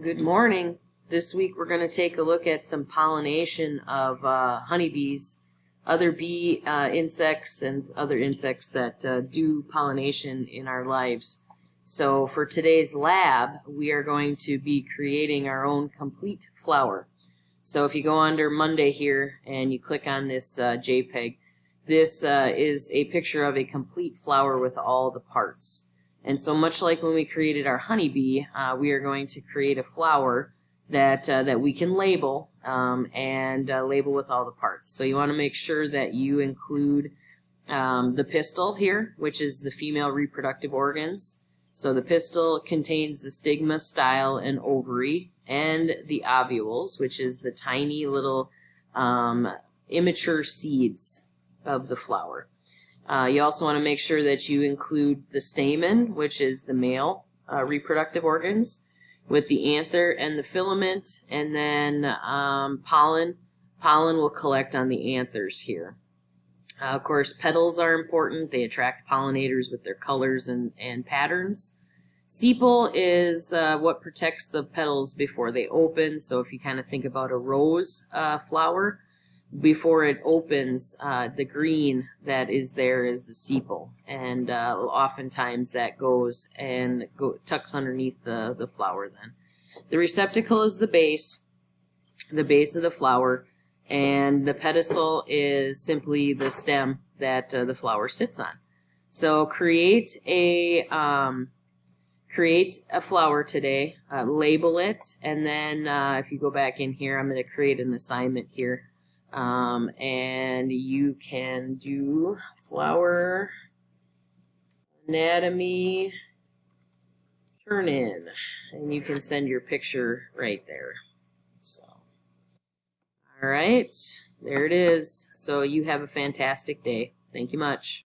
Good morning. This week we're going to take a look at some pollination of honeybees, other bee insects, and other insects that do pollination in our lives. So for today's lab, we are going to be creating our own complete flower. So if you go under Monday here and you click on this JPEG, this is a picture of a complete flower with all the parts. And so much like when we created our honeybee, we are going to create a flower that we can label and label with all the parts. So you want to make sure that you include the pistil here, which is the female reproductive organs. So the pistil contains the stigma, style, and ovary, and the ovules, which is the tiny little immature seeds of the flower. You also want to make sure that you include the stamen, which is the male reproductive organs, with the anther and the filament, and then pollen. Pollen will collect on the anthers here. Of course, petals are important. They attract pollinators with their colors and patterns. Sepal is what protects the petals before they open. So if you kind of think about a rose flower, before it opens, the green that is there is the sepal, and oftentimes that goes and tucks underneath the flower then. The receptacle is the base of the flower, and the pedicel is simply the stem that the flower sits on. So create a flower today, label it, and then if you go back in here, I'm going to create an assignment here. And you can do flower anatomy turn in, and you can send your picture right there. So, all right, there it is. So you have a fantastic day. Thank you much.